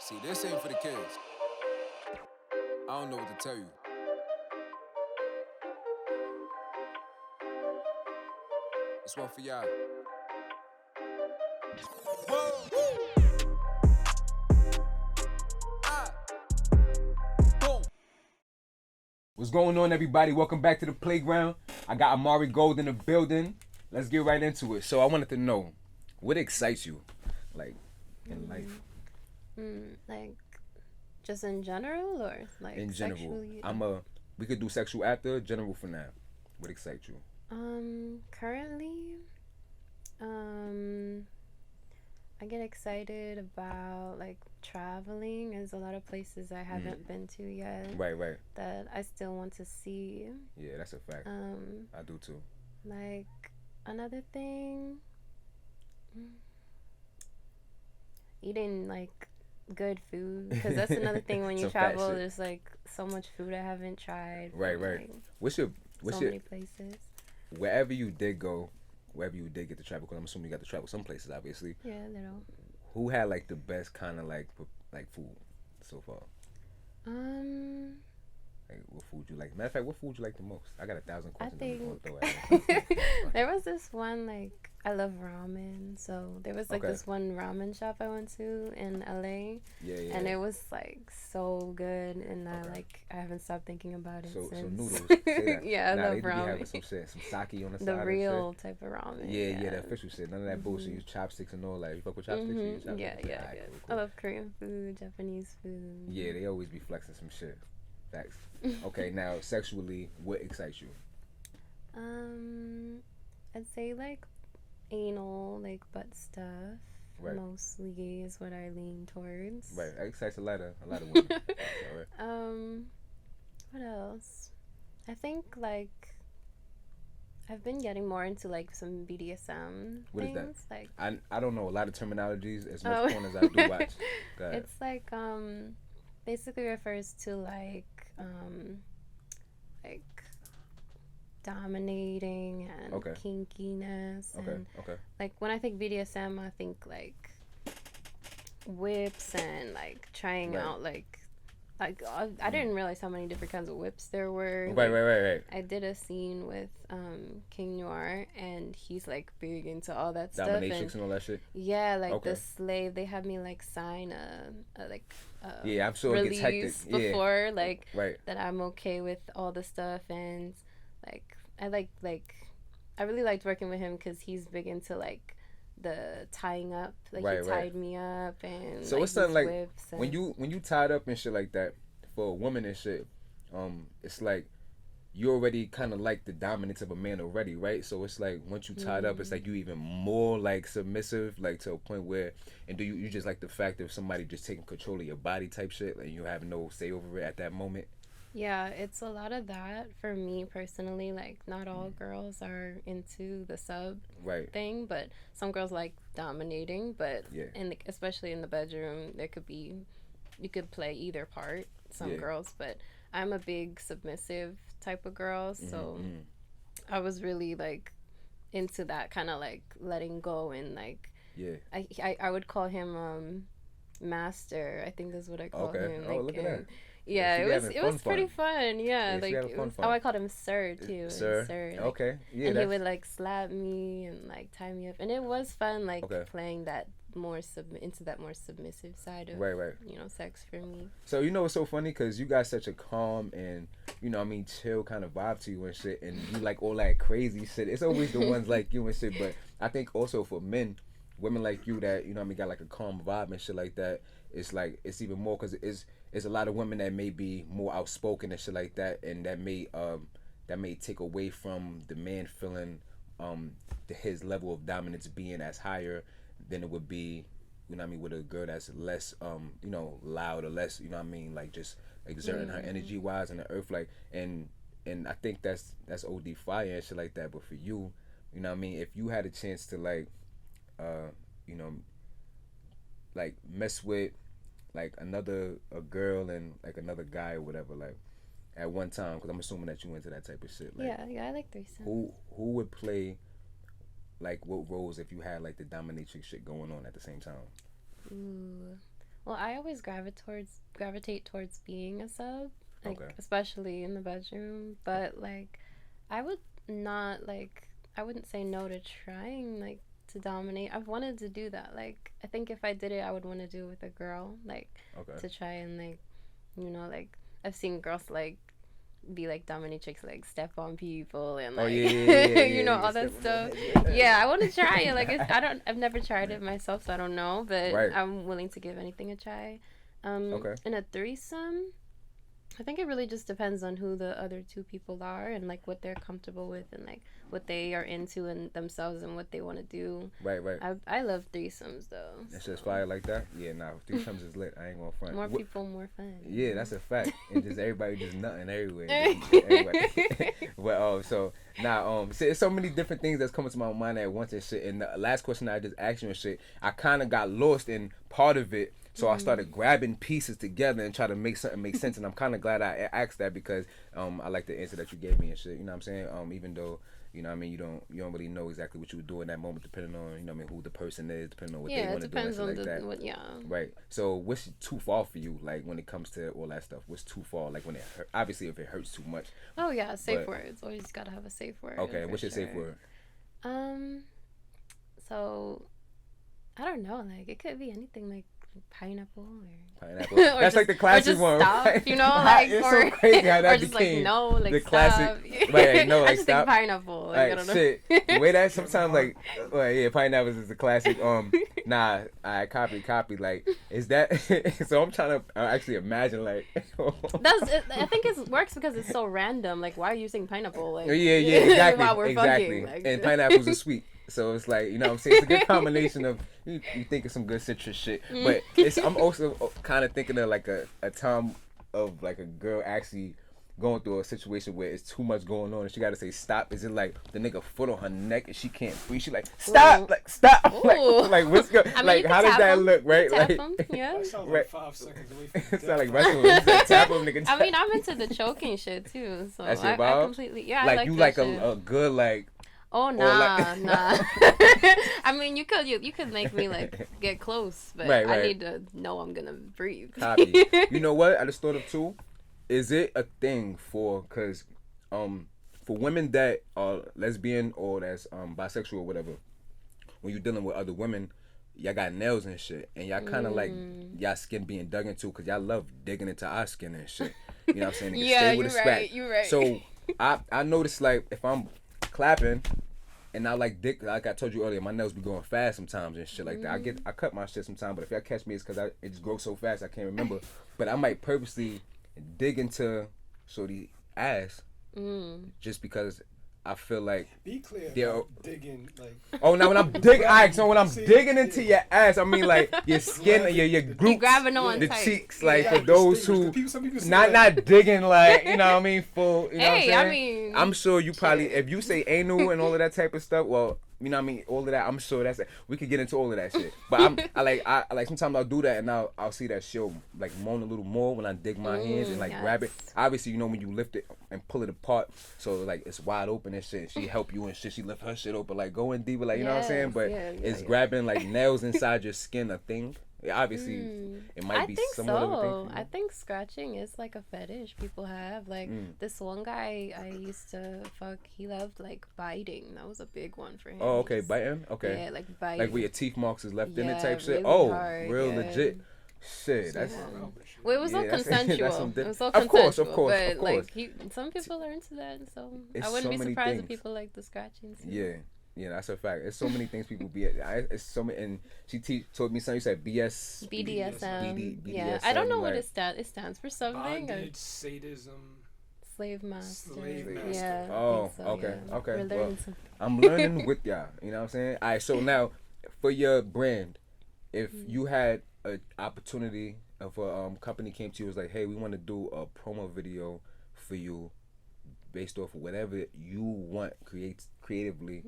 See, this ain't for the kids. I don't know what to tell you. This one for y'all. Boom. What's going on, everybody? Welcome back to the playground. I got Amari Gold in the building. Let's get right into it. So I wanted to know, what excites you, like, in life? Like, just in general, or like In general, sexually? we could do sexual after, general for now. What excites you? Currently, I get excited about like traveling. There's a lot of places I haven't been to yet. Right. That I still want to see. Yeah, that's a fact. I do too. Like another thing, eating like good food, because that's another thing when you Some fat travel. shit. There's like so much food I haven't tried. Right. Like, What's so your many places. wherever you did go, wherever you did get to travel? Because I'm assuming you got to travel some places, obviously. Yeah, little. Who had like the best kind of like food so far? Like, what food you like? Matter of fact, what food you like the most? I got 1,000 I questions. I'm just gonna think throw at you. there was this one, like, I love ramen, so there was like Okay. this one ramen shop I went to in LA, Yeah. and it was like so good, and Okay. I haven't stopped thinking about it So since. noodles. Say that. Yeah, I Nah, love they do be having ramen. some shit, some sake on the side. The and real type of ramen. shit. Yeah, the official shit. None of that bullshit. Use chopsticks and all that. You fuck with chopsticks? You use chopsticks? Yeah, Okay, yeah, alright, yeah. cool, I cool. love Korean food, Japanese food. Yeah, they always be flexing some shit. Facts. Okay, now sexually, what excites you? I'd say like anal, like butt stuff. Right. Mostly is what I lean towards. Right, that excites a lot of women. That's all right. What else? I think like I've been getting more into like some BDSM What is things. that? Like I don't know a lot of terminologies as much Oh. porn as I do watch. Go ahead. it's like basically refers to like dominating and Okay. kinkiness and Okay. like when I think BDSM I think like whips and like trying Right. out like I didn't realize how many different kinds of whips there were. Right. I did a scene with King Noir, and he's like big into all that stuff. Dominatrix and all that shit. Yeah, like Okay. the slave. They had me like sign a Yeah, I'm sure it gets release hectic. Yeah. before like Right. that I'm okay with all the stuff, and like I I really liked working with him because he's big into like the tying up. Like Right, he right. tied me up, and So like, it's something these like whips and when you tied up and shit like that for a woman and shit, it's like you already kind of like the dominance of a man already, right? So it's like once you tied up, it's like you even more like submissive, like to a point where, and do you just like the fact of somebody just taking control of your body type shit, like you have no say over it at that moment? Yeah, it's a lot of that for me personally. Like, not all girls are into the sub Right. thing, but some girls like dominating. But Yeah. especially in the bedroom, you could play either part. Some Yeah. girls, but I'm a big submissive type of girl, so Mhm. I was really like into that kind of like letting go, and like Yeah. I would call him master. I think that's what I call Okay. him. Oh, Like, look at and- that. Yeah, she it be was having it was fun, pretty fun. Yeah, Yeah, she like having fun, fun. oh, I called him sir too. Sir. Like, Okay. Yeah. and he That's, would like slap me and like tie me up, and it was fun like Okay. playing that more into that more submissive side of right. sex for me. So you know what's so funny? Cause you got such a calm and chill kind of vibe to you and shit, and you like all that crazy shit. It's always the ones like you and shit. But I think also for women like you that got like a calm vibe and shit like that. It's like it's even more because it's a lot of women that may be more outspoken and shit like that, and that may take away from the man feeling his level of dominance being as higher than it would be, with a girl that's less loud or less, like just exerting her energy wise in the earth, like, and I think that's OD fire and shit like that. But for you, if you had a chance to like like mess with like a girl and like another guy or whatever, like at one time, because I'm assuming that you into that type of shit, like Yeah, I like threesomes. who would play like what roles if you had like the dominatrix shit going on at the same time? Ooh. Well, I always gravitate towards being a sub, like Okay. especially in the bedroom. But like, I would not like. I wouldn't say no to trying like to dominate. I've wanted to do that. Like, I think if I did it, I would want to do it with a girl. Like, Okay. to try and like, like I've seen girls like be like dominatrix, like step on people and like Oh yeah, all that stuff. Yeah, I want to try it. Like I've never tried it myself, so I don't know. But Right. I'm willing to give anything a try. Okay. In a threesome, I think it really just depends on who the other two people are and like what they're comfortable with and like what they are into in themselves and what they want to do. Right. I love threesomes though. It's just fire like that. Yeah, nah. 3 times is lit. I ain't gonna front. More people, more fun. Yeah, that's a fact. And just everybody just nutting everywhere. Everybody. Well, so now, so it's so many different things that's coming to my mind at once and shit. And the last question I just asked you and shit, I kind of got lost in part of it. So I started grabbing pieces together and try to make something make sense. And I'm kind of glad I asked that because I like the answer that you gave me and shit. You know what I'm saying? Even though, you know what I mean, you don't really know exactly what you would do in that moment depending on, you know what I mean, who the person is, depending on what they want to do and shit like that. Right. So what's too far for you, like, when it comes to all that stuff? What's too far? Like, when it hurt, obviously, if it hurts too much. Oh, yeah, safe words. Always got to have a safe word. Okay, what's your safe word? So, I don't know. Like, it could be anything, like, pineapple or That's just, like the classic one, stop, right? You know, like it's so crazy how that or just became like no, like the stop. classic. Right, no, like I just stop. think pineapple. Like, right, I don't know. shit. The way that sometimes like yeah, pineapples is the classic. Nah, I copy. Like, is that? So I'm trying to actually imagine like. I think it works because it's so random. Like, why are you using pineapple? Like, yeah, exactly, while we're exactly. fucking, like, and pineapples are sweet. So it's like, you know what I'm saying? It's a good combination of, you think of some good citrus shit. But I'm also kind of thinking of like a time of like a girl actually going through a situation where it's too much going on and she got to say stop. Is it like the nigga foot on her neck and she can't breathe? She like, stop! Ooh. Like, stop! Ooh. Like what's good? I mean, like, how does that look, right? Tap Like, him, yeah. That sounds right. like 5 seconds away from It sound like wrestling. Tap him, nigga. I mean, I'm into the choking shit too. So That's your I vibe? completely, yeah. Like, I like you that like shit. a good, like, oh, nah, like... nah. I mean, you could make me like get close, but right. I need to know I'm gonna breathe. Copy. You know what? I just thought of too. Is it a thing for women that are lesbian or that's bisexual or whatever? When you're dealing with other women, y'all got nails and shit, and y'all kind of like y'all skin being dug into because y'all love digging into our skin and shit. You know what I'm saying? Yeah, stay with you're a right. scratch. You're right. So I noticed like if I'm clapping. And I like dick, like I told you earlier, my nails be going fast sometimes and shit like that. I cut my shit sometimes, but if y'all catch me, it's because it just grows so fast I can't remember. But I might purposely dig into shorty ass just because I feel like be clear. Digging like. Oh, now when I'm digging, alright. So when I'm digging into your ass, I mean like your skin, your glutes, grabbing on the tight. cheeks, like Yeah. for those who Some people not digging like, you know what I mean, full. You know Hey, what I'm I saying? mean, I'm sure you probably, if you say anal and all of that type of stuff, well, you know what I mean, all of that, I'm sure we could get into all of that shit. But I like sometimes I'll do that and I'll see that she'll like moan a little more when I dig my hands and like grab it. Obviously, you know, when you lift it and pull it apart, so like it's wide open and shit. She help you and shit. She lift her shit open, like going deeper, like, you know what I'm saying? But is grabbing like nails inside your skin a thing? Yeah, obviously, it might be somewhat of a thing. I think scratching is like a fetish people have. Like this one guy I used to fuck, he loved like biting. That was a big one for him. Oh, okay, biting. Okay, yeah, like biting. Like where your teeth marks is left in it type shit. Really Oh, hard, real legit. Shit, that's. Well, it was all consensual. It was all of consensual. course. But like, some people are into that, so I wouldn't be surprised if people like the scratching too. Yeah, that's a fact. It's so many things people be. It's so many, and she told me something. You said BDSM. BDSM. Yeah, I don't know what it stands. It stands for something. Bondage, sadism. Slave master. Yeah. Oh, so, okay, yeah. okay. Well, I'm learning with y'all. You know what I'm saying? All right. So now, for your brand, if you had an opportunity, if a company came to you, was like, hey, we want to do a promo video for you, based off of whatever you want creatively,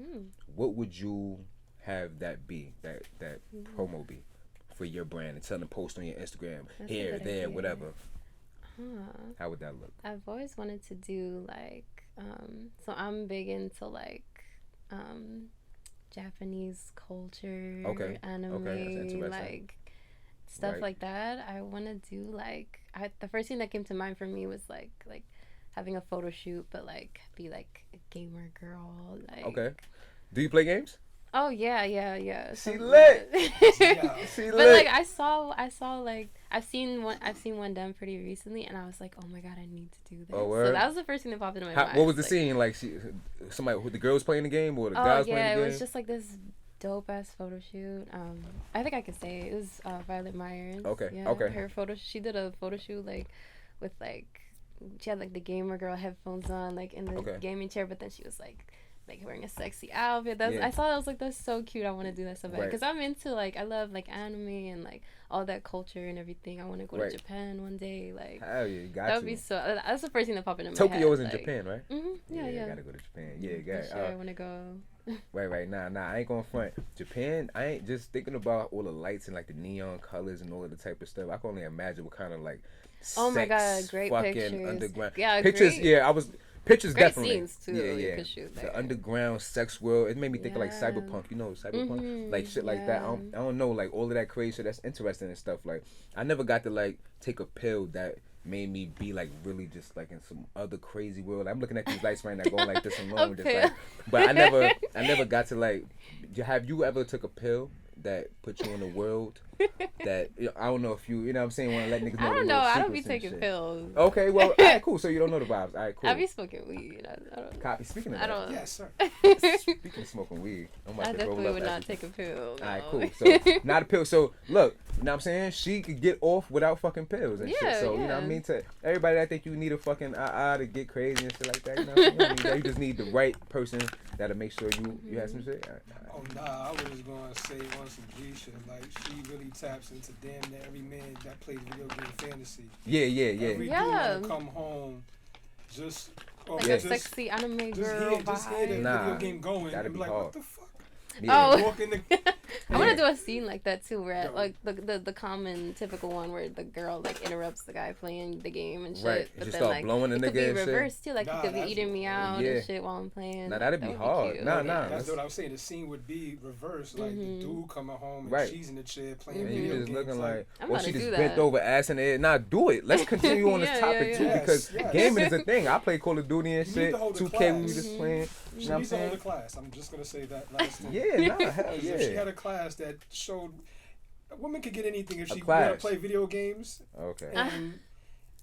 what would you have that be, that promo be for your brand, and tell them to post on your Instagram, here, there, idea. Whatever. How would that look? I've always wanted to do like, so I'm big into like Japanese culture, anime, that's interesting. like stuff Right. like that. I want to do like the first thing that came to mind for me was like having a photo shoot, but like be like a gamer girl. Like Okay. Do you play games? Oh yeah. She something lit. like that. Yeah. She But lit. like I saw like I've seen one done pretty recently, and I was like, oh my god, I need to do this. Oh, So word? that was the first thing that popped into my mind. What was the like, scene? Like somebody, the girls playing the game or the Oh guys yeah, playing the it game? was just like this dope ass photo shoot. I think I could say it was Violet Myers. Okay, Yeah, okay. Her photo. She did a photo shoot like with like she had like the gamer girl headphones on like in the Okay. gaming chair, but then she was like wearing a sexy outfit. That's Yeah. I saw that, I was like, that's so cute. I want to do that so bad Right. because I'm into like I love like anime and like all that culture and everything. I want to go Right. to Japan one day. Like Hell yeah, you got that to. would be so. That's the first thing that popped into my head. Tokyo is in like, Japan, right? Yeah. You gotta go to Japan. Yeah, you For got. sure, I want to go. Right. Nah. I ain't going front. Japan. I ain't just thinking about all the lights and like the neon colors and all of the type of stuff. I can only imagine what kind of like. Oh my god, sex, great fucking pictures. underground Yeah, pictures. great. Yeah, I was pictures Great definitely. scenes too. Yeah, You yeah. could shoot The there. underground sex world. It made me think of like Yeah. cyberpunk. You know, cyberpunk, Mhm, like shit like that. yeah. I don't know, like all of that crazy shit. That's interesting and stuff. Like I never got to like take a pill that made me be like really just like in some other crazy world. I'm looking at these lights right now, going like this and long, just pill. like. But I never got to like. Have you ever took a pill that put you in a world that I don't know if you know what I'm saying, want to let niggas know? I the don't know. little I don't be secrets and taking shit. pills. Okay, well, alright, cool. So you don't know the vibes. Alright, cool. I be smoking weed. I don't. Copy. Speaking of I that, don't. Yes, sir. speaking of smoking weed, I'm about I to definitely roll up would not after- take a pill. Alright, no. cool. So not a pill. So look, you know what I'm saying? She could get off without fucking pills and shit. Yeah, So you know what I yeah. mean? To everybody that think you need a fucking to get crazy and shit like that, you know what I mean? You just need the right person that'll make sure you have some shit. Oh nah, I was just gonna say on some G shit. Like she really taps into damn near every man that plays video game fantasy. Yeah. Every dude Yeah. wanna come home, just Like Yeah. a sexy anime girl just hear the vibe. Nah, video game going that'd and be be like, hard. what the fuck? Yeah. Oh. Walk in the I want Yeah. to do a scene like that too, where Yo. like the common typical one where the girl like interrupts the guy playing the game and shit. Right. But She then start like blowing the it could nigga be and shit. reversed too. Like Nah, he could be that's- eating me out Yeah. and shit while I'm playing. Nah, Like, that'd that be would hard. cute. Nah. That's That's- what I was saying. The scene would be reversed, like the dude coming home and Right. she's in the chair playing And video you games. just looking like, I'm well, about she to just do bent that. over, ass in the air. Nah, do it. Let's continue on this Yeah, topic yeah, too, yeah. because Yes, yes. gaming is a thing. I play Call of Duty and You need shit. to hold a 2K we class. was just playing. She You know what I'm needs to hold a saying? class. I'm just gonna say that last thing. Yeah, nah, hell If she yeah. had a class that showed a woman could get anything if A she class. wanna play video games. Okay. And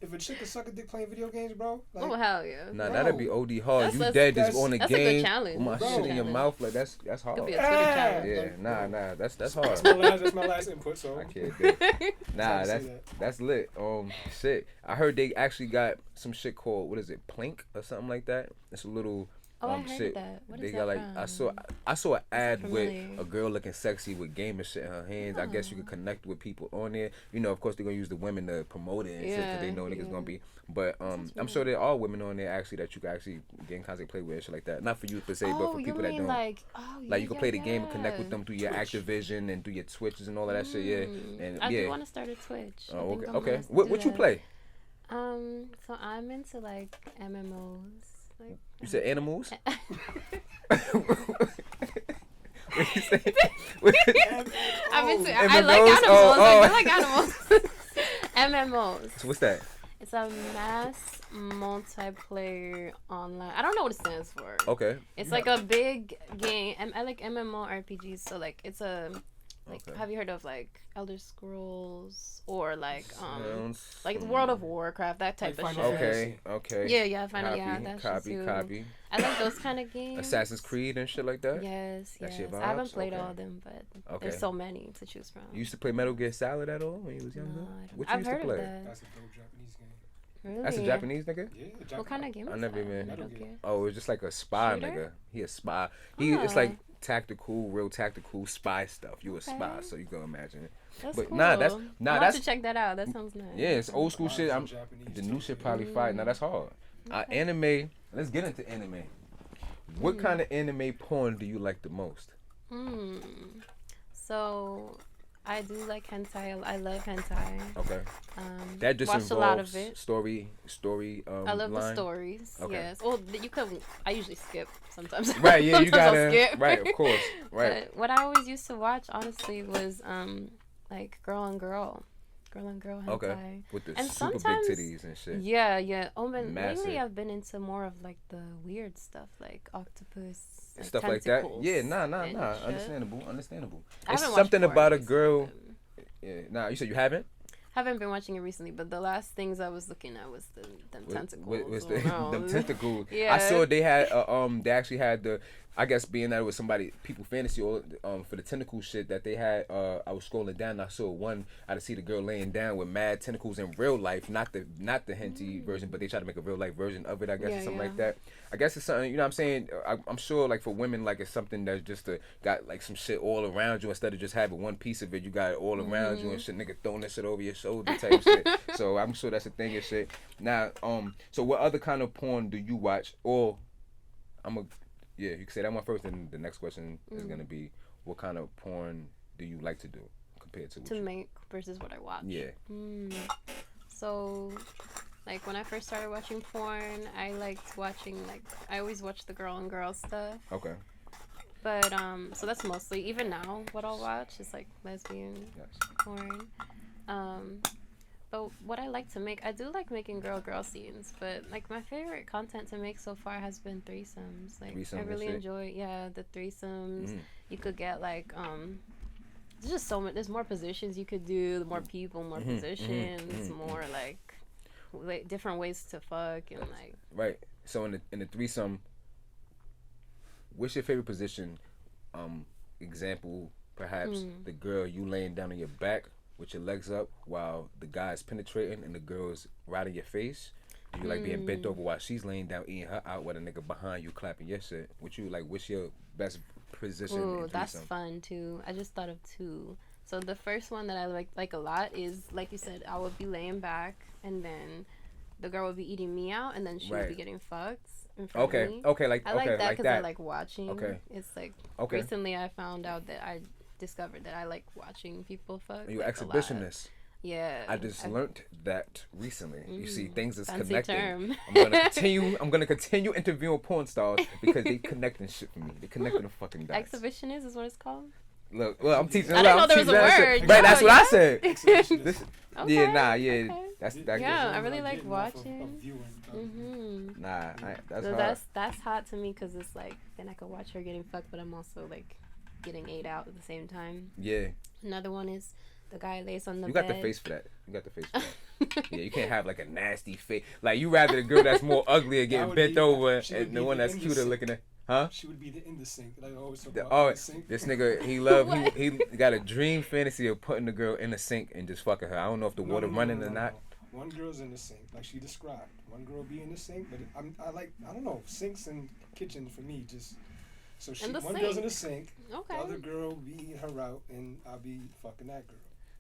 if a chick could suck a dick playing video games, bro, like, Oh hell yeah. Nah, Bro, that'd be OD hard. that's- You that's- dead just that's- on the that's a good game challenge. with my Bro. shit in your Challenge. mouth. Like that's hard. Could be a Twitter challenge. Yeah, Like, nah, that's That's hard. that's my last input. So I can't do it. Nah, Sorry to that's say that's lit. Shit. I heard they actually got some shit called, what is it, Plank or something like that. It's a little Oh, I heard shit. that. What They is got that like from? I saw an ad with familiar. a girl looking sexy with gamer shit in her hands. I guess you could connect with people on there. You know, of course they're gonna use the women to promote it and shit because they Yeah, know niggas yeah. gonna be. But I'm sure there are women on there actually that you can actually get in contact, play with and shit like that. Not for you per se, but for you people that mean don't. like, oh, Like you can yeah, play the game and connect with yeah. them through your Activision and through your Twitches and all of that shit. Yeah, and I yeah. do want to start a Twitch. I Oh, think okay. I'm Okay. gonna What do what you that. play? So I'm into like MMOs. Like You said animals? Eh. What you say? I'm into. MMOs? I like animals. Oh, Like, I like animals. MMOs. So what's that? It's a mass multiplayer online. I don't know what it stands for. Okay. It's like a big game. I like MMORPGs. So like it's a like. Okay. Have you heard of like Elder Scrolls or like Sounds like World of Warcraft, that type Like of shit? Final Okay. Okay. Yeah, I find out. Yeah, that's Copy. too. Copy. I like those kind of games. Assassin's Creed and shit like that. Yes, That's yes. your I haven't vibes? played Okay. all of them, but Okay. there's so many to choose from. You used to play Metal Gear Solid at all when you was No, younger? I don't. What you I've used heard to play? of that. That's a dope Japanese game. Really? That's a Japanese nigga? Yeah, What kind of game? I is never that? even- Metal Metal Gear? Gear. Oh, it's just like a spy Shooter? nigga. He a spy. It's like Oh. tactical, real tactical spy stuff. You a spy, Okay. so you can imagine it. That's But cool. nah, I'm gonna have to that's check that out. That sounds nice. yeah, it's old school shit. Some I'm Japanese the too. new shit probably fire. Now that's hard. Anime. Let's get into anime. What kind of anime porn do you like the most? So, I do like hentai. I love hentai. Okay, that just watched involves a lot of it. story. I love the line. stories. Okay. Yes. Well, you could. I usually skip sometimes. Right, yeah, you Sometimes I'll gotta. skip. Right, of course. Right. But what I always used to watch, honestly, was like girl on girl hentai. Okay. With the And super big sometimes- titties and shit. Yeah. Oh man, Massive. lately I've been into more of like the weird stuff, like octopus, like Stuff like that. tentacles Yeah, nah. and shit. Understandable. I It's haven't watched something porn about a recently, girl. but- Yeah, nah. You said you haven't? Haven't been watching it recently, but the last things I was looking at was them tentacles. Was I the, don't know. them tentacles. Yeah. I saw they had they actually had the, I guess being that it was somebody people fantasy or for the tentacle shit that they had. I was scrolling down and I saw one. I see the girl laying down with mad tentacles in real life, not the henty version, but they try to make a real life version of it. I guess or something like that. I guess it's something, you know what I'm saying? I'm sure like for women, like it's something that's just got like some shit all around you instead of just having one piece of it. You got it all around you and shit, nigga throwing that shit over your shoulder type shit. So I'm sure that's a thing and shit. Now, so what other kind of porn do you watch? Or yeah, you can say that one first, and the next question is gonna be, what kind of porn do you like to do compared to what you make versus what I watch. Yeah. So, like when I first started watching porn, I liked watching I always watch the girl on girl stuff. Okay. But so that's mostly, even now what I'll watch is like lesbian porn. But what I like to make, I do like making girl scenes, but like my favorite content to make so far has been threesomes. Like Threesome I and really shit? enjoy the threesomes. You could get like there's just so much, there's more positions you could do, more people, more positions, more like different ways to fuck and like. Right. So in the threesome, what's your favorite position? Example, perhaps the girl you laying down on your back with your legs up while the guy's penetrating and the girl's right in your face. You like being bent over while she's laying down eating her out with a nigga behind you clapping your shit. What you like? What's your best position? Ooh, that's fun too. I just thought of two. So the first one that I like a lot is, like you said, I would be laying back and then the girl would be eating me out and then she would be getting fucked in front of me. Okay, like I like okay, that like because that. I like watching. Okay. It's like Okay. recently I found out that I discovered that I like watching people fuck. You like, exhibitionist. Yeah. I just learned that recently. You see, things is fancy connecting. term. I'm gonna continue interviewing porn stars because they connecting shit for me. They connecting the fucking dots. Exhibitionist is what it's called. Look, well, I'm teaching. I didn't know I'm there was a teaching that word. shit. Right, that's No, what I yeah. said. Exhibitionist. This, Okay, yeah, nah, yeah, okay. that. Yeah, I Like really like getting off of watching. viewing. Nah, that's So hard. that's hot to me because it's like then I could watch her getting fucked, but I'm also like getting ate out at the same time. Yeah, Another one is the guy lays on the you bed. got the face for that. You got the face for that. Yeah, you can't have like a nasty face. Like you rather the girl that's more ugly and getting would bent be- over, she would and the be one the that's cuter indecent. looking at. Huh? She would be in the sink. Like I always talk The, about oh, in the sink. this nigga, he got a dream fantasy of putting the girl in the sink and just fucking her. I don't know if the water running or not. No. One girl's in the sink, like she described. One girl be in the sink, but I don't know, sinks and kitchens for me just. So In the one girl's in sink. the sink. Okay. The other girl be eating her out, and I'll be fucking that girl.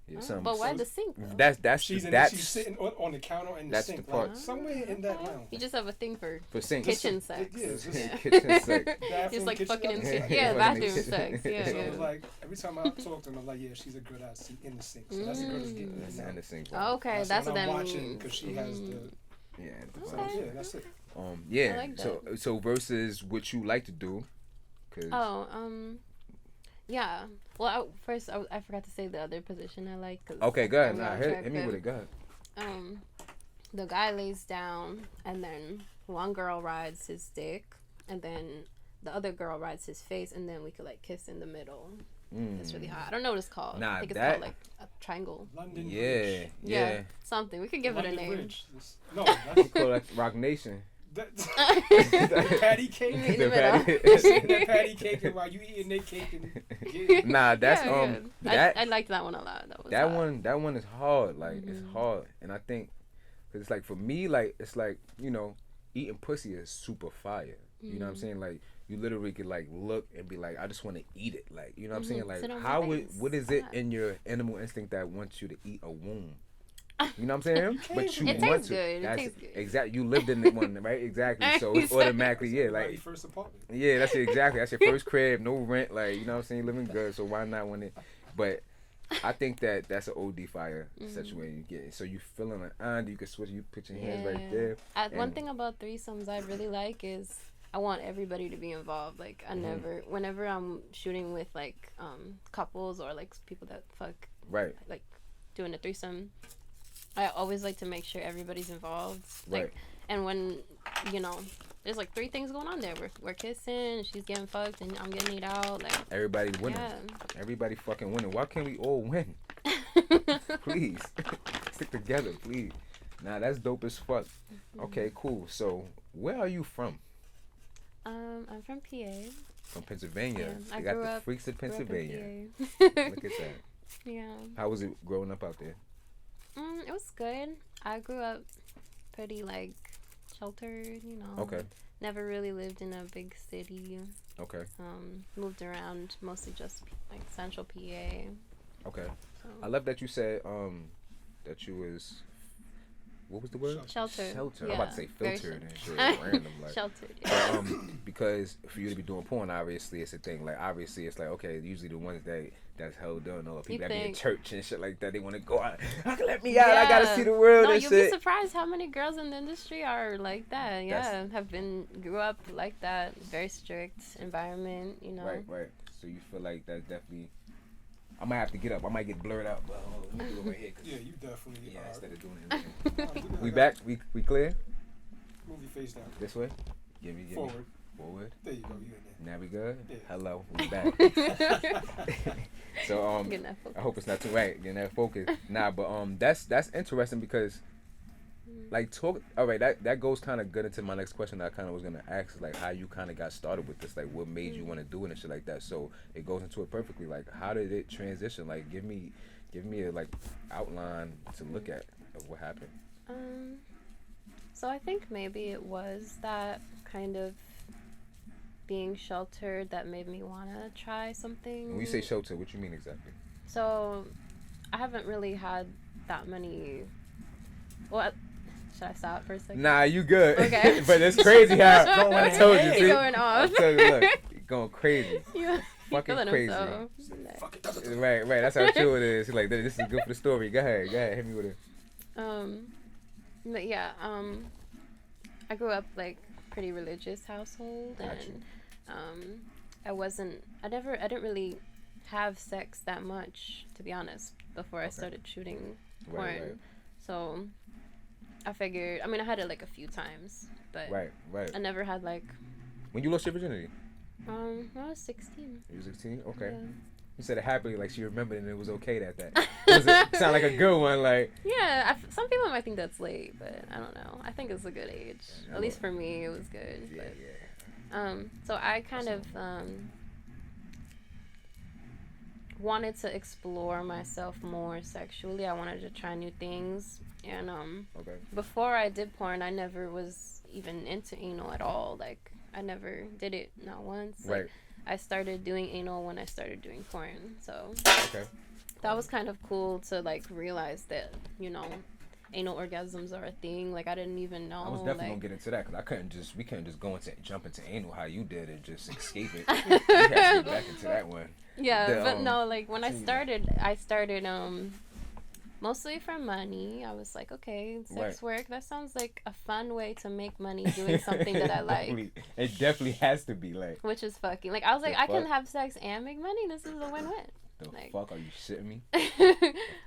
Yeah, Oh, something. but why the sink? Though? That's She's that's sitting on the counter in the that's sink, the part. like somewhere in that realm. You just have a thing for sinks. kitchen sex. Yeah, it's just Kitchen sex. bathroom, Just like kitchen, fucking in other the side. yeah, Fucking in bathroom kitchen. sex. Yeah, So yeah. it's like every time I talk to them, I'm like, yeah, she's a girl I see in the sink. So that's the girl that's getting That's it in now. the sink. Oh, okay, that's what I'm that watching means. because she has the. Yeah. So, Okay. yeah, that's it. Yeah. I like So versus what you like to do. 'Cause Yeah. Well, first I forgot to say the other position I like. Cause okay, go ahead. I'm Nah, not hit me attractive. with it. Go ahead. The guy lays down, and then one girl rides his dick, and then the other girl rides his face, and then we could like kiss in the middle. It's really hot. I don't know what it's called. Nah, I think it's that- called like a triangle. London Yeah. Bridge. Yeah. Something. We could give London it a name. Bridge. No, that's Call that Rock Nation. the patty cake. In the The middle. patty- Sitting that patty cake and while you eating that cake and getting Nah, that's Yeah. that I liked that one a lot. That was that hot. one is hard. Like it's hard, and I think cause it's like for me, like it's like eating pussy is super fire. You know what I'm saying? Like you literally could like look and be like, I just want to eat it. Like you know what I'm saying? Like Sit on my how face. what is it Yeah. in your animal instinct that wants you to eat a womb? You know what I'm saying? But you It want tastes to. good. It That's tastes good. exactly. You lived in the one, right? Exactly. So it's Exactly. automatically, yeah. my Like first apartment. yeah, that's it, exactly. That's your first crib, no rent. Like you know what I'm saying? Living good. So why not when it? But I think that's an OD fire situation you get. So you feeling like you can switch. You put your hands right there. One and- thing about threesomes I really like is I want everybody to be involved. Like I never, whenever I'm shooting with like couples or like people that fuck Right. like doing a threesome, I always like to make sure everybody's involved. Like, Right. and when, you know, there's like 3 things going on there. We're kissing, she's getting fucked, and I'm getting it out. Like, Everybody winning. yeah. Everybody fucking winning. Why can't we all win? Please. Stick together, please. Nah, that's dope as fuck. Okay, cool. So, where are you from? I'm from PA. From Pennsylvania. Yeah, They I got grew the up- freaks of Grew up in Pennsylvania. PA. Look at that. Yeah. How was it growing up out there? It was good. I grew up pretty like sheltered, you know. Okay. Never really lived in a big city. Okay. Moved around mostly just like central PA. Okay. So. I love that you said that you was, what was the word? Sheltered. Sheltered. Yeah, I'm about to say very filtered and shit. sheltered. Random like. Sheltered. Yeah. But, because for you to be doing porn, obviously it's a thing. Like obviously it's like, okay, usually the ones that's held on, or people that be in church and shit like that, they want to go out. Let me out. I gotta see the world No, and you'll shit. be surprised how many girls in the industry are like that. Yeah, grew up like that. Very strict environment. You know. Right. So you feel like that's definitely. I might have to get up. I might get blurred out. But let me do it right here. Yeah, you definitely. Yeah, are. instead of doing everything. We got- back. We clear. Move your face down. This way. Give me. Forward. There you go. You in Now we good. Yeah. Hello. We back. So Getting that focus. I hope it's not too right. Getting that focus. Nah, but that's interesting because like talk. All right, that goes kind of good into my next question. That I kind of was gonna ask is like how you kind of got started with this. Like what made you want to do it and shit like that. So it goes into it perfectly. Like how did it transition? Like give me a like outline to look at of what happened. So I think maybe it was that kind of being sheltered that made me want to try something. When you say shelter, what you mean exactly? So I haven't really had that many. What? Should I stop for a second? Nah, you good. Okay. But it's crazy how I told you. You're See? going off. I told you, look, you're going crazy. You're Fucking feeling crazy. himself. Fuck it. Right. That's how true it is. He's like, this is good for the story. Go ahead. Hit me with it. But yeah, I grew up like pretty religious household, Got and I didn't really have sex that much, to be honest, before I started shooting porn. Right. So I figured, I mean, I had it like a few times, but Right. I never had like, When you lost your virginity? when I was 16. You was 16? Okay. Yeah. You said it happily, like she remembered and it was okay that. Sound like a good one, like. Yeah, some people might think that's late, but I don't know. I think it's a good age. At least for me, it was good. Yeah. So I kind of wanted to explore myself more sexually. I wanted to try new things, and Okay. before I did porn, I never was even into anal at all. Like I never did it, not once. Like, Right. I started doing anal when I started doing porn, so Okay. that was kind of cool to like realize that, you know, anal orgasms are a thing. Like I didn't even know. I was definitely like, gonna get into that because we couldn't just jump into anal how you did and just escape it. We had to get back into that one. Yeah, but no, like when I started mostly for money. I was like, okay, sex work, that sounds like a fun way to make money doing something that I like. It definitely has to be like. Which is fucking. Like I was like, The I can fuck? have sex and make money. This is a win-win. The Like- fuck are you shitting me?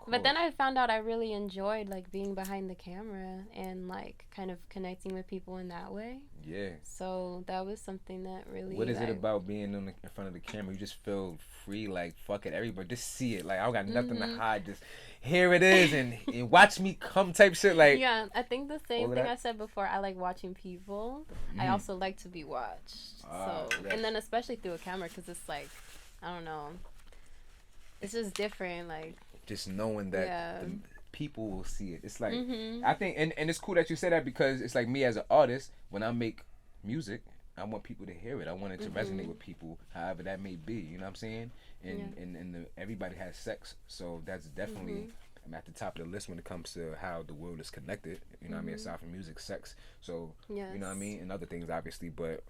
But then I found out I really enjoyed like being behind the camera and like kind of connecting with people in that way. Yeah. So that was something that really. What is it like, about being in front of the camera? You just feel free, like fuck it, everybody just see it. Like I don't got nothing to hide. Just here it is and watch me come type shit. Like Yeah, I think the all same of thing that? I said before. I like watching people. I Mhm. also like to be watched. So yes. and then especially through a camera because it's like, I don't know. It's just different. Like just knowing that Yeah. the people will see it. It's like Mhm. I think, and it's cool that you say that because it's like me as an artist when I make music. I want people to hear it. I want it to resonate with people, however that may be. You know what I'm saying? And everybody has sex, so that's definitely I'm at the top of the list when it comes to how the world is connected. You know what I mean? Aside from music, sex. So Yes. you know what I mean, and other things obviously. But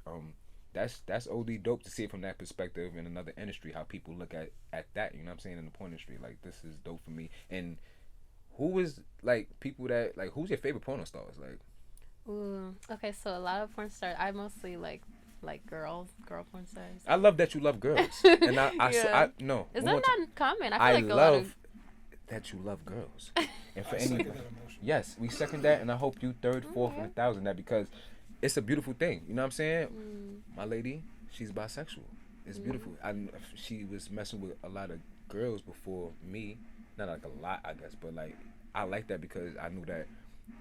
that's OD dope to see it from that perspective in another industry. How people look at that. You know what I'm saying? In the porn industry, like this is dope for me. And who is like people that like who's your favorite porno stars? Like. Ooh. Okay, so a lot of porn stars. I mostly like girl porn stars. I love that you love girls, and I Yeah. no. Is one that more not common? I feel I like a lot of. that you love girls. And for I any, second that emotion. yes, we second that, and I hope you third, fourth, and 1,000 that, because it's a beautiful thing. You know what I'm saying? My lady, she's bisexual. It's beautiful. She was messing with a lot of girls before me. Not like a lot, I guess, but like I like that because I knew that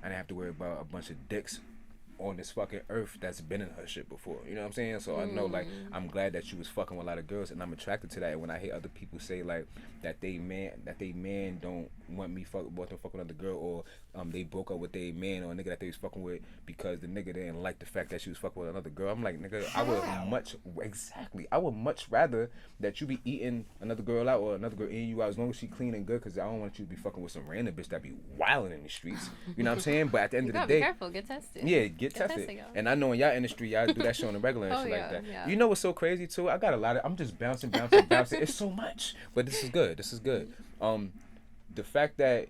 I didn't have to worry about a bunch of dicks on this fucking earth that's been in her shit before. You know what I'm saying? So I know, like, I'm glad that you was fucking with a lot of girls, and I'm attracted to that. And when I hear other people say like that they man don't want them fucking with another girl, or they broke up with their man or a nigga that they was fucking with because the nigga didn't like the fact that she was fucking with another girl, I'm like, nigga, I would much rather that you be eating another girl out or another girl eating you out, as long as she clean and good, because I don't want you to be fucking with some random bitch that be wilding in the streets. You know what I'm saying? But at the end of the day, be careful, get tested. yeah, get tested. And I know in y'all industry, y'all do that shit on the regular and shit like that. Yeah. You know what's so crazy too? I got a lot of. I'm just bouncing. It's so much, but this is good. The fact that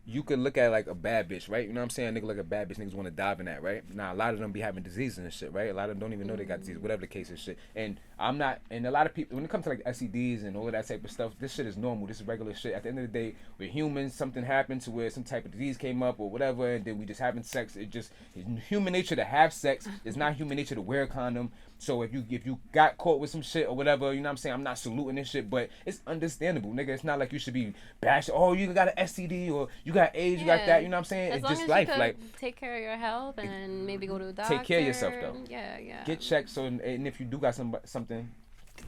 you could look at like a bad bitch, right? You know what I'm saying? Nigga look at a bad bitch, niggas want to dive in that, right? Now a lot of them be having diseases and shit, right? A lot of them don't even know they got disease, whatever the case is, shit. And I'm not, and a lot of people, when it comes to like STDs and all of that type of stuff, this shit is normal. This is regular shit. At the end of the day, we're humans. Something happened to where some type of disease came up or whatever, and then we just having sex. It's human nature to have sex. It's not human nature to wear a condom. So if you got caught with some shit or whatever, you know what I'm saying? I'm not saluting this shit, but it's understandable, nigga. It's not like you should be bashing, oh, you got an STD or you got AIDS, you got that, you know what I'm saying? As It's long just as life. You could like, take care of your health and maybe go to a doctor. take care of yourself though. Yeah. Get checked, so, and if you do got something,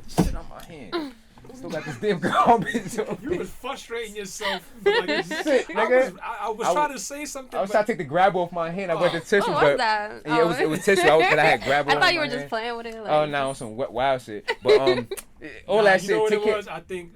shit on my hand. Still got this damn garbage on You me. was frustrating yourself. Like, Shit, nigga. I was trying to say something. I was trying to take the grab off my hand. I went to tissue, What but was that? yeah, it was tissue. I had grab off. I thought you my were just hand. playing with it. Like, Oh no, on some wild shit. But all that you shit. know what Take it care. was? I think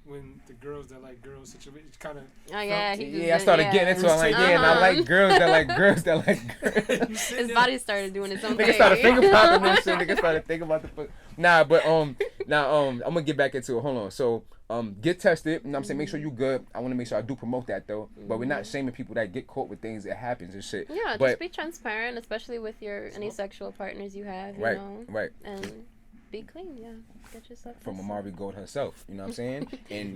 when the girls that like girls situation kind of. Oh yeah, Yeah, I started getting into it. I'm like, yeah, and I like girls that like girls that like girls. His body started doing its own thing. Nigga started thinking about the shit. Nigga started thinking about the. Nah, but I'm gonna get back into it. Hold on. So get tested. You know what I'm saying? Make sure you good. I want to make sure I do promote that though. But we're not shaming people that get caught with things. It happens and shit. Yeah, but, just be transparent, especially with your any sexual partners you have. You know? Right. And be clean. Yeah, get yourself From tested. Amari Gold herself. You know what I'm saying? And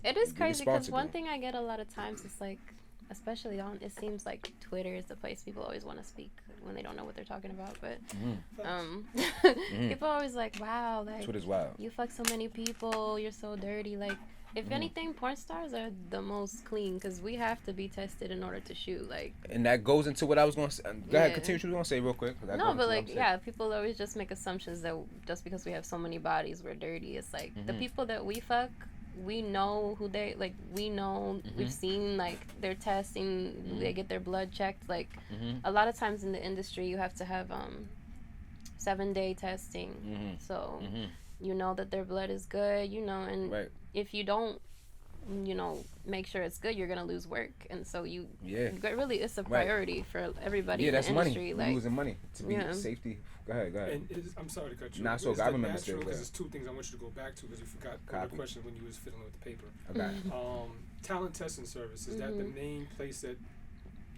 It is be crazy because responsible. one thing I get a lot of times is like, especially on, it seems like Twitter is the place people always want to speak when they don't know what they're talking about. But people are always like, wow, like Twitter's wild. you fuck so many people, you're so dirty. Like, if anything, porn stars are the most clean because we have to be tested in order to shoot. Like, And that goes into what I was gonna say. Go ahead, Yeah. continue what you were gonna say real quick. 'Cause I no, go into but what like, I'm saying. yeah, people always just make assumptions that just because we have so many bodies, we're dirty. It's like the people that we fuck, we know who they like. We know we've seen like their testing. They get their blood checked. Like a lot of times in the industry, you have to have 7-day testing. So you know that their blood is good. You know, and Right. if you don't, you know, make sure it's good, you're gonna lose work, and so you really it's a priority for everybody Yeah, in the that's money. industry. You're like, losing money to be Yeah. safety. Go ahead. And I'm sorry to cut you. Nah, so Is I the remember natural, still because there. there's two things I want you to go back to because you forgot one of Copy. the questions when you was fiddling with the paper. Okay. Talent testing service, is that the main place that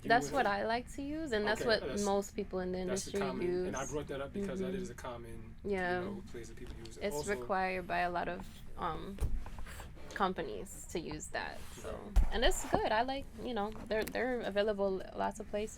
that's what I like to use, and that's Okay, what that's- most people in the that's the industry common, use. and I brought that up because that is a common Yeah. place that people use. It's Also, required by a lot of companies to use that. So, and it's good. I like, you know, they're available lots of places.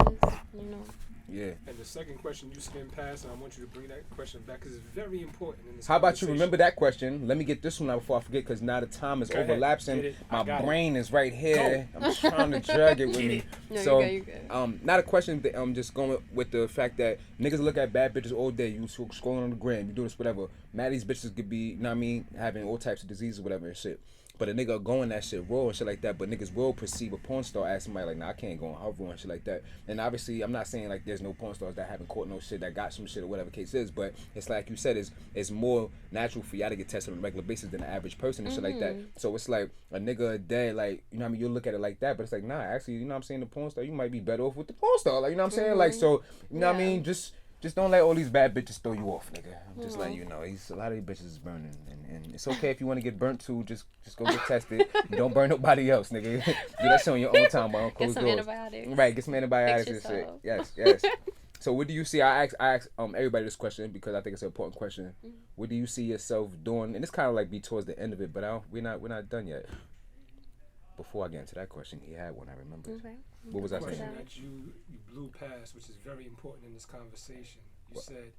You know. Yeah. And the second question you skimmed past, and I want you to bring that question back because it's very important in this How about you conversation. remember that question? Let me get this one out before I forget, because now the time is Go ahead. overlapsing. Get it. I My got it. brain is right here. I'm trying to drag it with me. No, So, you're good. not a question. That I'm just going with the fact that niggas look at bad bitches all day. You scrolling on the gram, you do this, whatever. Mad these bitches could be, you know what I mean, having all types of diseases, or whatever and shit. But a nigga going that shit raw and shit like that. But niggas will perceive a porn star as somebody like, nah, I can't go on her raw and shit like that. And obviously, I'm not saying like there's no porn stars that haven't caught no shit, that got some shit or whatever the case is. But it's like you said, it's more natural for y'all to get tested on a regular basis than the average person and shit like that. So it's like a nigga a day, like, you know what I mean, you'll look at it like that. But it's like, nah, actually, you know what I'm saying, the porn star, you might be better off with the porn star. Like, you know what I'm saying? Like, so, you know what I mean? Just don't let all these bad bitches throw you off, nigga. I'm just letting you know. A lot of these bitches is burning. And it's okay if you want to get burnt too. Just go get tested. Don't burn nobody else, nigga. Do that shit on your own time, but don't close Get some doors. antibiotics. Right, get some antibiotics and Fix shit. yourself. Yes. So what do you see? I ask everybody this question because I think it's an important question. What do you see yourself doing? And it's kind of like be towards the end of it, but we're not done yet. before I get into that question, he had one. I remember. Okay. What was I question saying? that you blew past, which is very important in this conversation. You What? said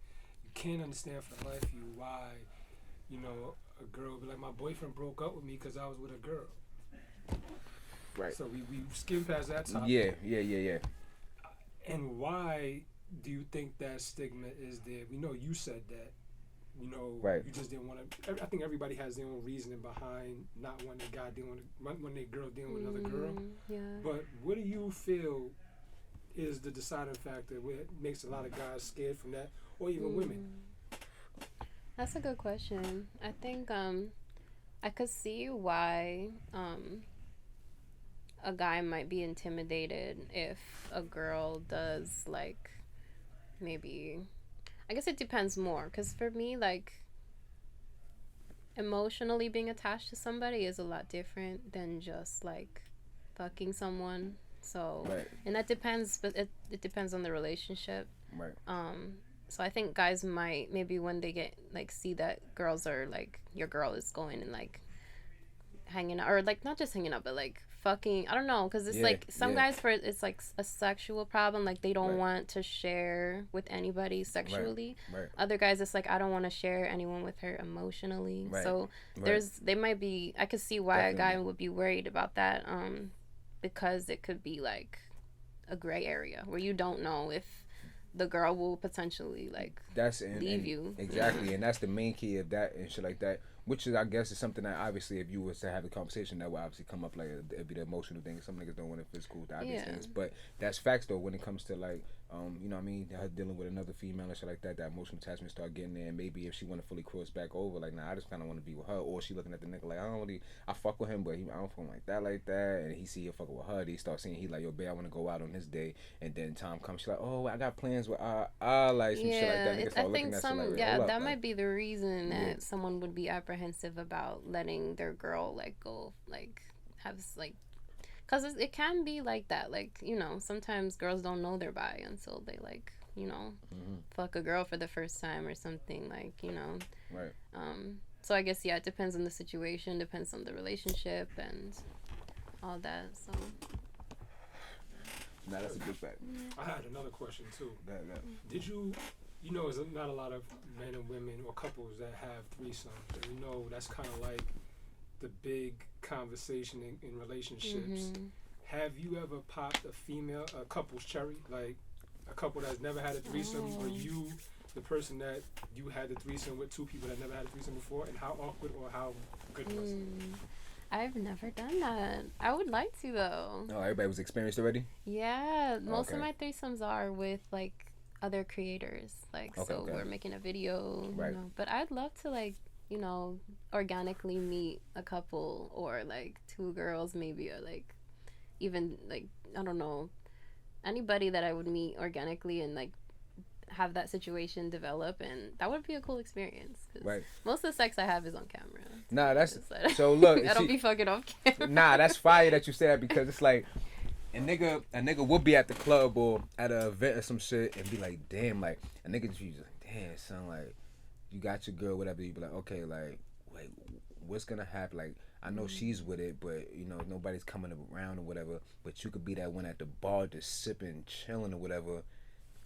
you can't understand for the life of you why, you know, a girl be like, my boyfriend broke up with me because I was with a girl. Right. So we skimmed past that topic. Yeah. And why do you think that stigma is there? We know you said that. You know, Right. you just didn't want to. I think everybody has their own reasoning behind not wanting a guy dealing with when their girl dealing with another girl. Yeah. But what do you feel is the deciding factor where it makes a lot of guys scared from that, or even women? That's a good question. I think I could see why a guy might be intimidated if a girl does like maybe. I guess it depends more, because for me, like, emotionally being attached to somebody is a lot different than just like fucking someone. So Right. and that depends, but it depends on the relationship. Right. So I think guys might maybe when they get like see that girls are like your girl is going and like hanging out, or like not just hanging out but like fucking, I don't know, because it's like some guys for it's like a sexual problem, like they don't want to share with anybody sexually. Right. Other guys it's like I don't want to share anyone with her emotionally. Right. So they might be, I could see why a guy would be worried about that, because it could be like a gray area where you don't know if the girl will potentially like leave you. Exactly, and that's the main key of that and shit like that. Which is, I guess, is something that obviously, if you was to have a conversation, that would obviously come up. Like it'd be the emotional thing. Some niggas don't want the physical, the obvious things. But that's facts though. When it comes to like, you know what I mean, her dealing with another female and shit like that, that emotional attachment start getting there. And maybe if she want to fully cross back over, like, nah, I just kind of want to be with her. Or she looking at the nigga like, I fuck with him, but I don't fuck him like that. And he see her fucking with her. They start seeing he like, yo, babe, I want to go out on this day. And then time comes, she like, oh, I got plans with like some shit like that. Niggas start looking at shit like, that might be the reason that someone would be apprehensive about letting their girl like go, like have like, because it can be like that, like, you know, sometimes girls don't know they're bi until they like, you know, fuck a girl for the first time or something, like, you know. Right. So I guess it depends on the situation, depends on the relationship and all that. So nah, that's a good fact. I had another question too. That. Did you know, there's not a lot of men and women or couples that have threesomes, and you know that's kind of like the big conversation in relationships. Have you ever popped a couple's cherry, like a couple that's never had a threesome, or you, the person that you had the threesome with, two people that never had a threesome before, and how awkward or how good was it? I've never done that. I would like to though. Oh, everybody was experienced already? Yeah, most of my threesomes are with like other creators, like we're making a video, you know. But I'd love to like, you know, organically meet a couple or like two girls maybe, or like even like, I don't know, anybody that I would meet organically and like have that situation develop, and that would be a cool experience. Right. Most of the sex I have is on camera. Nah, that's so look. I don't be fucking off camera. Nah, that's fire that you say that, because it's like a nigga would be at the club or at an event or some shit and be like, damn, like a nigga just be like, damn, son, like you got your girl, whatever. You be like, okay, like wait, what's gonna happen? Like I know she's with it, but you know nobody's coming around or whatever. But you could be that one at the bar just sipping, chilling or whatever,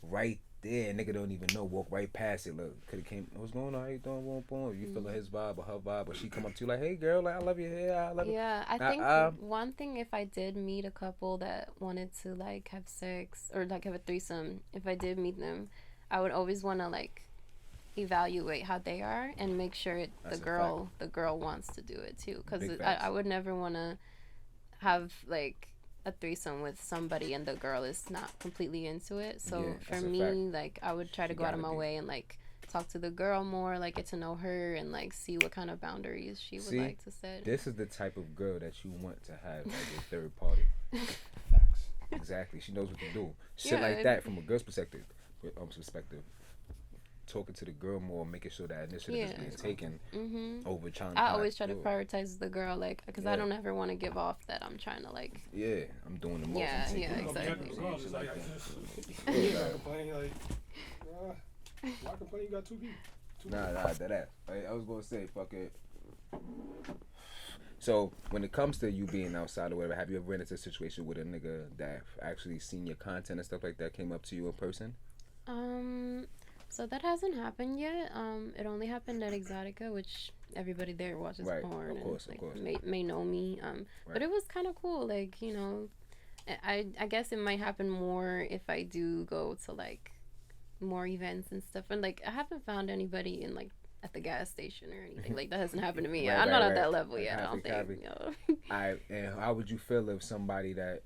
right there. Nigga don't even know, walk right past it. Look, could have came. What's going on? How you doing? Boom, boom. You feeling his vibe or her vibe, or she come up to you like, hey girl, like I love your hair. I love. Yeah, I think one thing, if I did meet a couple that wanted to like have sex or like have a threesome, if I did meet them, I would always want to like evaluate how they are and make sure the girl wants to do it too, because I would never want to have like a threesome with somebody and the girl is not completely into it. So for me, like I would try to go out of my way and like talk to the girl more, like get to know her and like see what kind of boundaries she would like to set. This is the type of girl that you want to have like a third party. Facts. Exactly. She knows what to do. Shit like that from a girl's perspective. Talking to the girl more, making sure that initiative is being taken over trying. I always try to prioritize the girl, like, because I don't ever want to give off that I'm trying to like. Yeah, I'm doing the most. Yeah, exactly. Why complain? You got two people. Nah, that. I was gonna say, fuck it. So when it comes to you being outside or whatever, have you ever ran into a situation with a nigga that actually seen your content and stuff like that, came up to you in person? So that hasn't happened yet. It only happened at Exotica, which everybody there watches Right, porn of course, and of course. may know me. But it was kind of cool. Like, you know, I guess it might happen more if I do go to like more events and stuff. And like I haven't found anybody in like at the gas station or anything. Like that hasn't happened to me yet. I'm not at that level yet. I don't think. And how would you feel if somebody that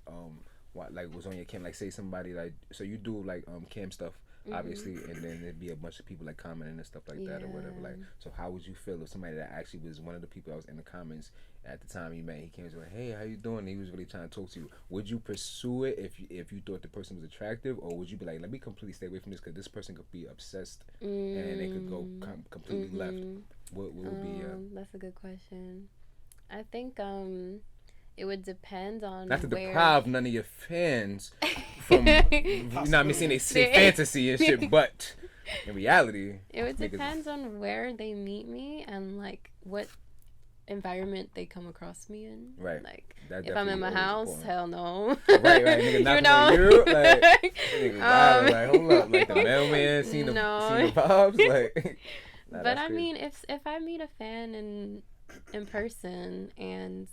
what like was on your cam, like say somebody like, so you do like cam stuff obviously, and then there'd be a bunch of people like commenting and stuff like that or whatever, like, so how would you feel if somebody that actually was one of the people that was in the comments at the time you met, he came and was like, hey, how you doing, and he was really trying to talk to you, would you pursue it if you thought the person was attractive, or would you be like, let me completely stay away from this because this person could be obsessed and it could go completely left? What would be that's a good question. I think it would depend on not to where... deprive none of your fans from you know what I mean, seeing they fantasy and shit, but in reality it would depend on where they meet me and like what environment they come across me in. Right. Like that if I'm in my house, important. hell no. Right, nigga, you know, you, like, nigga, like hold up, like the mailman seen the vibes, like. Nah, but I mean, if I meet a fan in person, and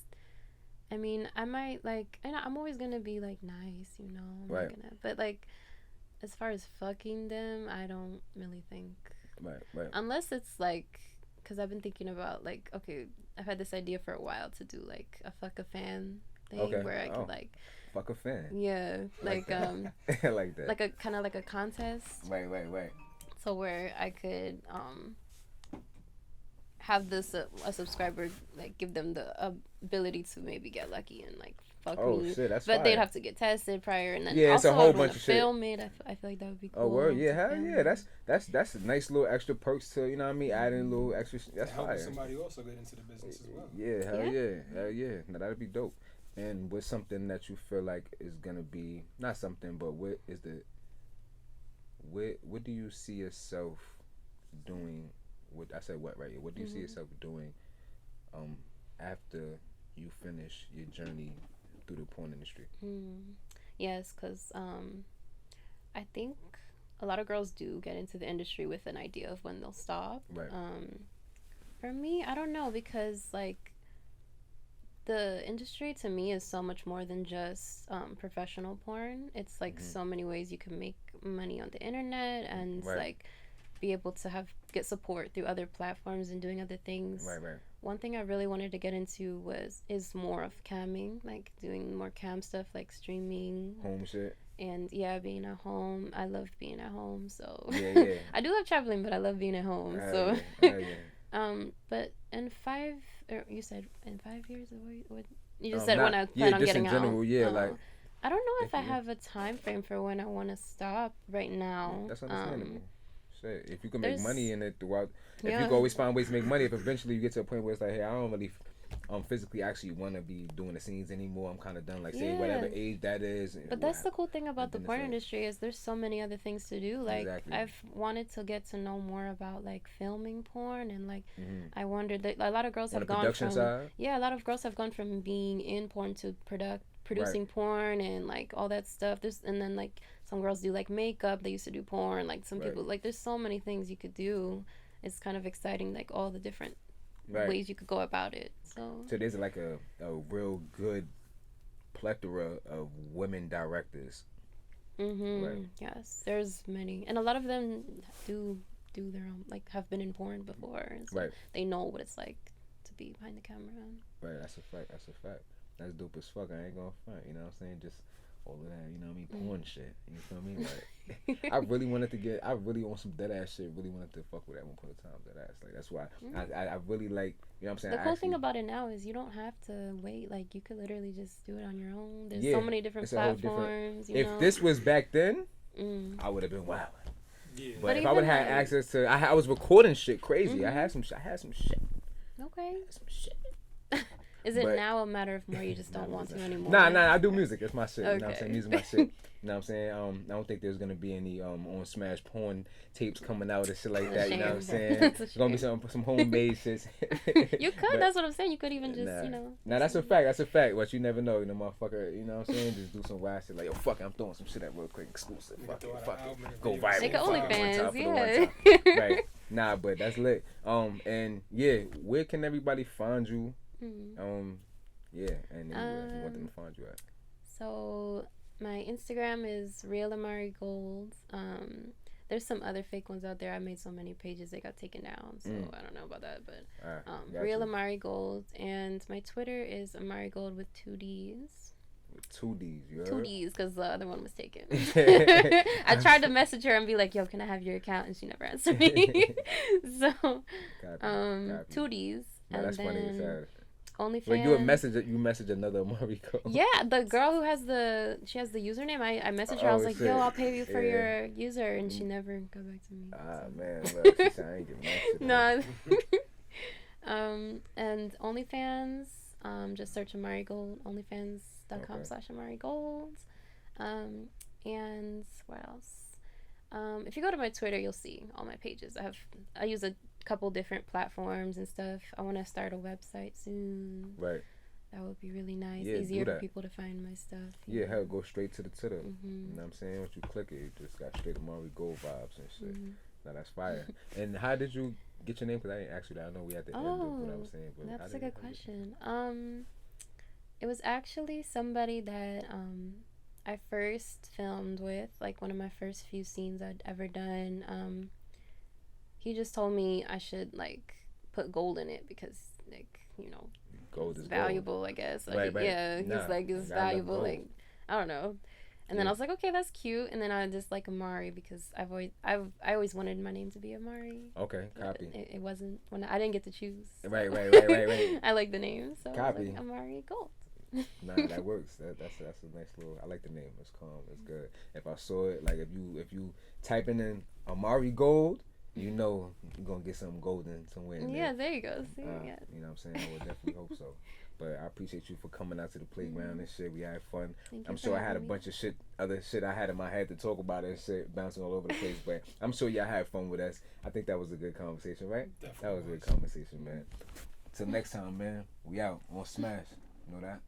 I mean, I might like, and I'm always gonna be like nice, you know. Right. But like, as far as fucking them, I don't really think. Right. Unless it's like, because I've been thinking about like, okay, I've had this idea for a while to do like a fuck a fan thing where I could like fuck a fan. Yeah, like I like that. Like a kind of like a contest. Right. So where I could have this a subscriber like give them the ability to maybe get lucky and like fuck me. Shit, that's but fire. they'd have to get tested prior, and then yeah, also it's a whole I'd bunch of shit. Film it. I feel like that would be cool. Oh word, yeah, hell yeah, that's a nice little extra perks to, you know what I mean, adding a little extra. That's help fire. Somebody also get into the business as well. Yeah, hell yeah. Now that'd be dope. And what's something that you feel like is gonna be not something, but what do you see yourself doing? What I said, what right? What do you see yourself doing after you finish your journey through the porn industry? Yes, because I think a lot of girls do get into the industry with an idea of when they'll stop. Right. For me, I don't know, because like the industry to me is so much more than just professional porn. It's like so many ways you can make money on the internet and like be able to get support through other platforms and doing other things. Right. One thing I really wanted to get into is more of camming, like doing more cam stuff, like streaming, home shit, and being at home. I love being at home, so yeah. I do love traveling, but I love being at home. But in 5, or you said in 5 years, what you just said when I plan on getting in general, out. Like I don't know if I have a time frame for when I want to stop right now. That's understandable. Shit, if you can make money in it throughout, if you can always find ways to make money, if eventually you get to a point where it's like, hey, I don't really physically actually want to be doing the scenes anymore, I'm kind of done, like say whatever age that is. But that's the cool thing about the porn industry is there's so many other things to do. Like I've wanted to get to know more about like filming porn, and like I wondered that a lot of girls have gone from a lot of girls have gone from being in porn to producing porn and like all that stuff. And then like some girls do like makeup, they used to do porn, like some people, like there's so many things you could do. It's kind of exciting, like all the different ways you could go about it. So there's like a real good plethora of women directors. Yes, there's many, and a lot of them do their own, like have been in porn before, so they know what it's like to be behind the camera. Right, that's a fact. That's dope as fuck. I ain't gonna front, you know what I'm saying? Just all of that, you know what I mean? Porn shit, you feel me? Like, I really on some dead ass shit, really wanted to fuck with at one point in time, dead ass. Like, that's why I really like, you know what I'm saying? The cool thing about it now is you don't have to wait. Like, you could literally just do it on your own. There's so many different platforms. If this was back then, I would have been wild. Yeah. But if I would have had access to, I was recording shit crazy. I had some shit. Okay. Some shit. Is it But- now a matter of more you just don't want to anymore? Nah, I do music. It's my shit. You know what I'm Okay. saying? Music my shit. You know what I'm saying? I don't think there's gonna be any on Smash porn tapes coming out and shit like that. You know what I'm saying? That's a It's gonna be shame. some homemade shit. You could. But- That's what I'm saying. You could even just, Nah. you know. Nah, that's a fact. That's a fact. But you never know, motherfucker. You know what I'm saying? Just do some wild shit like, yo, fuck it, I'm throwing some shit at real quick, exclusive. You Fuck can it, throw out fuck an it. album and a Go video. viral. Make an fuck it, one OnlyFans, time for the one yeah. time. Right. Nah, but that's lit. And yeah, where can everybody find you? Yeah, and anywhere if you want them to find you at. So my Instagram is real Amari Gold. There's some other fake ones out there. I made so many pages they got taken down, so I don't know about that. But Alright, got real you. Amari Gold, and my Twitter is Amari Gold with 2 D's. With 2 D's, you heard? 2 D's because the other one was taken. I I tried to message her and be like, "Yo, can I have your account?" And she never answered me. So, 2 D's. No, that's funny as hell. OnlyFans. When you message another Amari Gold. Yeah, the girl who has the username. I messaged her. I was like, shit. "Yo, I'll pay you for Yeah. your user," and she never got back to me. Ah so. man, look, she said I ain't getting that shit. No. And OnlyFans. Just search Amari Gold. OnlyFans.com Okay. /Amari Gold. And what else? If you go to my Twitter, you'll see all my pages. I use a couple different platforms and stuff. I want to start a website soon. Right. That would be really nice. Yeah, Easier do for that. people to find my stuff. Yeah, hell, go straight to the Twitter. Mm-hmm. You know what I'm saying? Once you click it, you just got straight Amari Gold vibes and shit. Mm-hmm. Now that's fire. And how did you get your name? Because I didn't ask you that. I know we had to end of what I was saying. But how That's did a you- good question. It was actually somebody that I first filmed with, like one of my first few scenes I'd ever done. He just told me I should like put gold in it because like Gold it's is valuable, I guess. Right, right. Yeah, Nah, he's like it's gotta love valuable. gold. Like I don't know. And then Yeah. I was like, okay, that's cute. And then I just like Amari because I always wanted my name to be Amari. Okay, But copy. It wasn't when I didn't get to choose. Right. I like the name, so I was Copy. like Amari Gold. Nah, that works. That's a nice little. I like the name. It's calm. It's good. If I saw it, like if you typing in Amari Gold, you know you're gonna get some golden somewhere in Yeah, there. there you go. See, yeah. You know what I'm saying? I would definitely hope so. But I appreciate you for coming out to the playground and shit. We had fun. Thank you I'm for sure I had a having me. bunch of other shit I had in my head to talk about and shit, bouncing all over the place. But I'm sure y'all had fun with us. I think that was a good conversation, right? Definitely That was a good conversation, man. Till next time, man. We out on Smash. You know that?